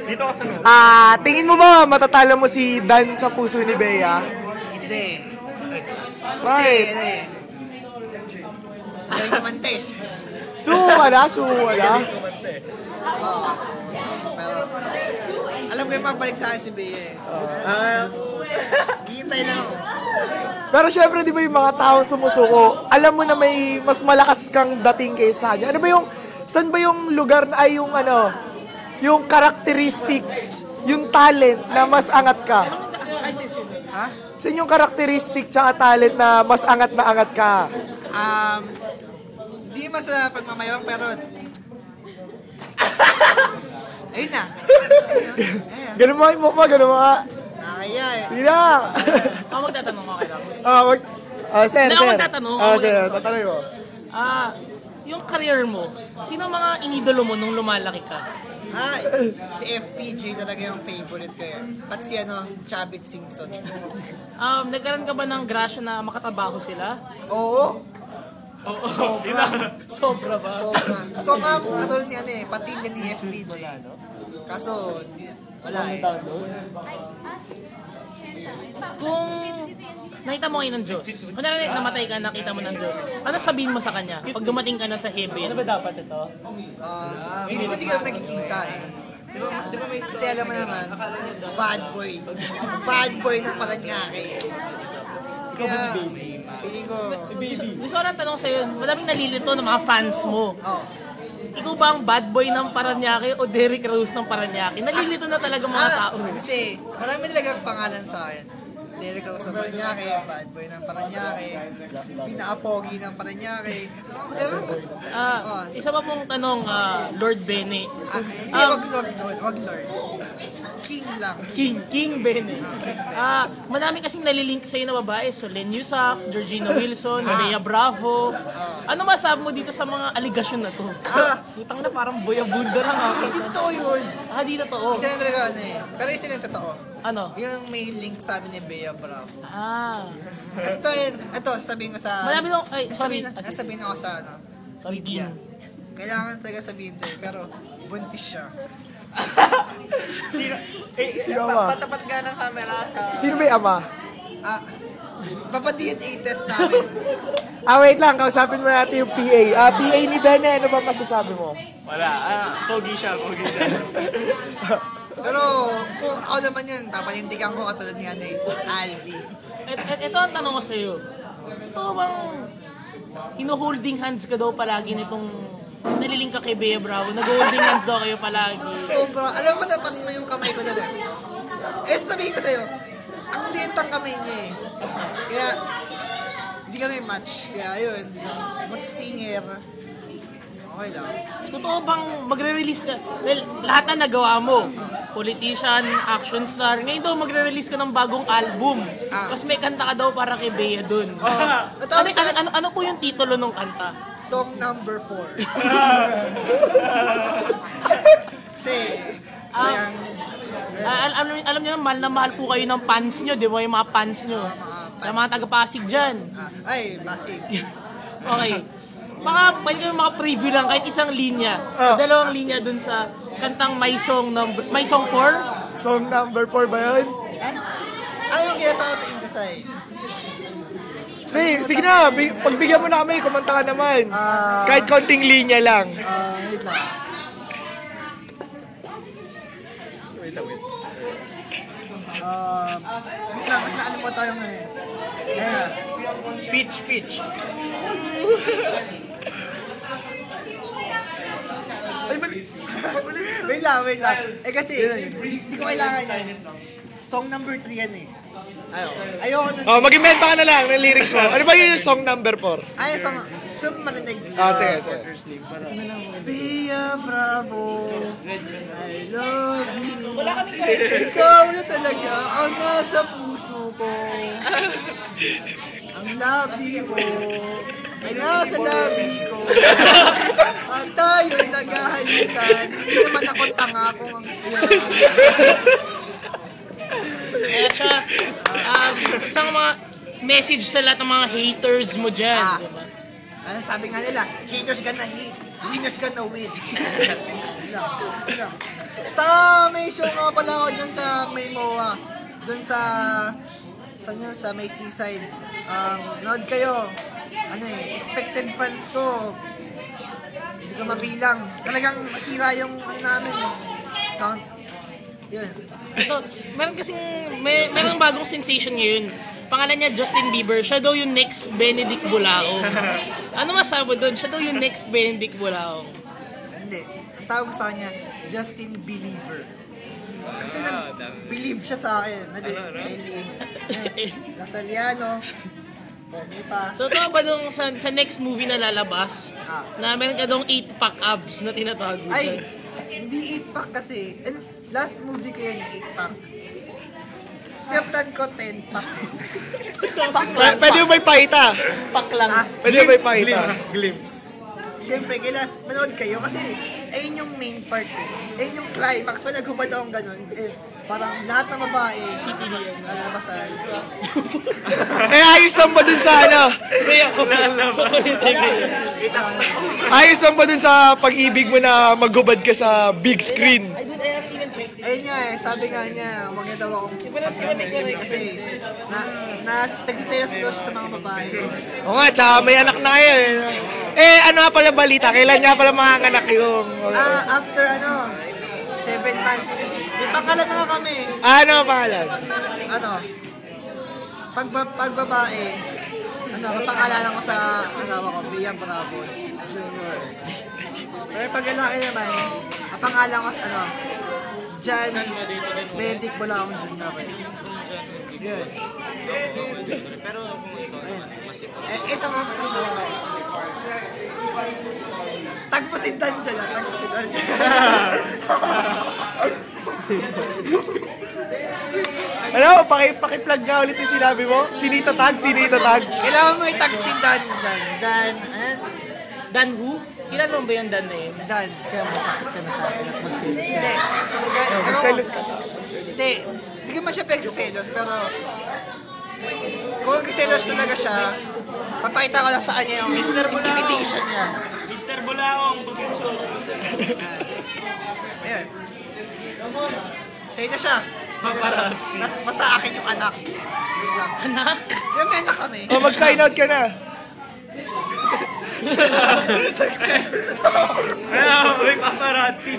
Dito ka sa no. Tingin mo ba matatalo mo si Dan sa puso ni Bea? Hindi. Bakit? Galing naman te. Suwala? Pero, alam ko yung mabalik sa akin si Bea eh. Hihintay lang ako. Pero syempre, di ba yung mga taong sumusuko, alam mo na may mas malakas kang dating kaysa kanya. Ano ba yung, saan ba yung lugar na ay yung ano, yung characteristics, yung talent na mas angat ka? Ha? Saan yung characteristic tsaka talent na mas angat ka? Hindi mas pagmamayawang pero... Ayun na. Ganun mo yung mukha, ganun mo nga. Nakakaya eh. Sige na! Ako magtatanong ko kailangan. Sir. Hindi ako magtatanong. Sir, tatanong mo. Yung career mo, sino mga inidolo mo nung lumalaki ka? Si FPJ talaga yung favorite ko yun. Pati si Chavit Singson. Nagkaroon ka ba ng grasya na makatrabaho sila? Oo. Sobra ba? So nga, katulad ni patilya ni FPJ. Kaso, wala eh. Kung nakita mo ngayon ng Diyos, kung namatay ka, nakita mo ng Diyos, ano sabihin mo sa Kanya pag dumating ka na sa heaven? Ano ba dapat ito? Hindi ko ka makikita eh. Kasi alam mo naman, bad boy ng Paranaque. Kaya, feeling ko, Gusto ko lang tanong sa'yo, madaming nalilito ng mga fans mo. Ikaw ba ang bad boy ng Paranaque o Derrick Rose ng Paranaque? Nalilito na talaga mga tao. Kasi marami talagang pangalan sa akin. Derrick Rose ng Paranaque, bad boy ng Paranaque, pinaka-pogi ng Paranaque. Isa pa pong tanong, Lord Bene. Hindi, wag Lord. King lang. King Bene. Madami kasing nalilink sa'yo na babae. So, Len Yusak, Georgina Wilson, Bea Bravo. Ano masabi mo dito sa mga aligasyon na to? Utang na parang boyabunda lang ako. Hindi totoo yun. Di totoo. Isa na talaga Pero isa na totoo. Ano? Yung may link sabi ni Bea Bravo. Ito, sabihin ko sa... Madami nung... Sabihin ako sa media. Kailangan talaga sabihin to pero buntis siya. Sino ama? Patapat nga ng camera sa... Sino ba yung ama? Papa-DNA test namin. Wait lang, kausapin mo natin yung PA. PA ni Bene, ano ba masasabi mo? Wala, pogi siya. Pero kung ako naman yun, papanindigan ko katulad ni Alvi. Ito ang tanong ko sa'yo. Ito bang hino-holding hands ka daw palagi nitong naliling ka kay Bea Bravo? Nag-holding hands daw kayo palagi. Sobra. Alam mo, napas mo yung kamay ko na doon. Sabihin ko sa'yo, ang liit ang kamay niya eh. Kaya, hindi kami match. Kaya yun, mas singer. Okay lang. Totoo bang magre-release ka? Well, lahat na nagawa mo. Politician, action star. Ngayon daw magre-release ka ng bagong album. Tapos may kanta ka daw para kay Bea dun. Ano po yung titulo ng kanta? Song number 4. Kasi, alam niyo, mahal na mahal po kayo ng fans nyo, di ba? Yung mga fans nyo. Yung mga taga-Pasig dyan. Pasig. Okay. Pwede kayo mga preview lang, kahit isang linya. Dalawang linya dun sa kantang My Song 4. Song number 4 ba yun? Ano yung kinata ko sa Indosay? Sige na, pagbigyan mo na kami, kumanta ka naman. Kahit konting linya lang. Wait lang. Wait lang, kasi nakalimutan yung Pitch. Wait lang. Kasi, hindi ko kailangan yun. Song number 3 yan eh. Ayoko nun. Mag-inventa ka na lang ng lyrics mo. Ano ba yung song number 4? Song marinig. Sige. Bea Bravo, I love you. Ikaw na talaga ang nasa puso ko. Ang labi mo ay nasa labi ko. At tayo'y naghahalikan. Hindi naman ako tanga kung ang Isang mga message sa lahat ng mga haters mo dyan. Sabi nga nila, haters gonna hate, winners gonna win. lang. Saka may show nga pala ako dyan sa may MOA. Dun sa... Saan yun? Sa may seaside. Nood kayo. Ano expected fans ko. Hindi ko mabilang. Talagang masira yung ano namin. Count. Yun. Ito, meron bagong sensation ngayon. Pangalan niya Justin Bieber. Siya daw yung next Benedict Bulaong. Ano masabi doon? Siya daw yung next Benedict Bulaong. Hindi. Ang tawag sa kanya, Justin Believer. Kasi nag-believe siya sa akin. Nag-believes. Lasaliano. Okay pa. Totoo ba nung sa next movie na lalabas, na meron ka dong 8-pack abs na tinatago? Ay, hindi 8-pack kasi. Last movie ko yun, 8-pack. Kaptan ko 10-pack eh. Pwede mo ba ipakita? Pack lang. Pwede mo ba ipakita? Glimpse. Siyempre, manood kayo kasi ayun yung main part eh. Ayun yung climax. Pag naghubad akong ganun, parang lahat ng babae, lalabasan. Ayos lang ba dun sa ano? Ayos lang ba dun sa pag-ibig mo na maghubad ka sa big screen? Ayun nga sabi nga niya, huwag niya daw akong kasi nagsiselos daw siya sa mga babae. Oo nga, tsaka may anak na kayo eh. Ano nga pala balita? Kailan nga pala manganganak yung... After 7 months. May pangalan na nga kami. Ano ang pangalan? Pag babae, pangalanan ko sa ko, Bia Bravo Junior. Pero pag lalaki naman, ang pangalan ko sa Jan Benedict Bulaong Junior. Yun. Pero kung ikaw, Ito nga po sa tagpusindan dyan lang, tagpusindan dyan. Ano, paki-plug nga ulit yung sinabi mo? Sinita tag? Kailangan mo itagsindan dyan. Dan who? Kilala mo ba yung Dan na yun? Dan. Kaya ka na sa akin at magselos ka. Hindi. Magselos ka sa... Hindi ka man siya pagsaselos, pero kung nagselos talaga siya, papakita ko lang sa kanya yung intimidation niya. Mr. Bulaong, pag-insure. Ayun. Sa'yo na siya. Basta akin yung anak. Yun lang. Anak? Yung may anak kami. mag-sign out ka na. May paparazzi,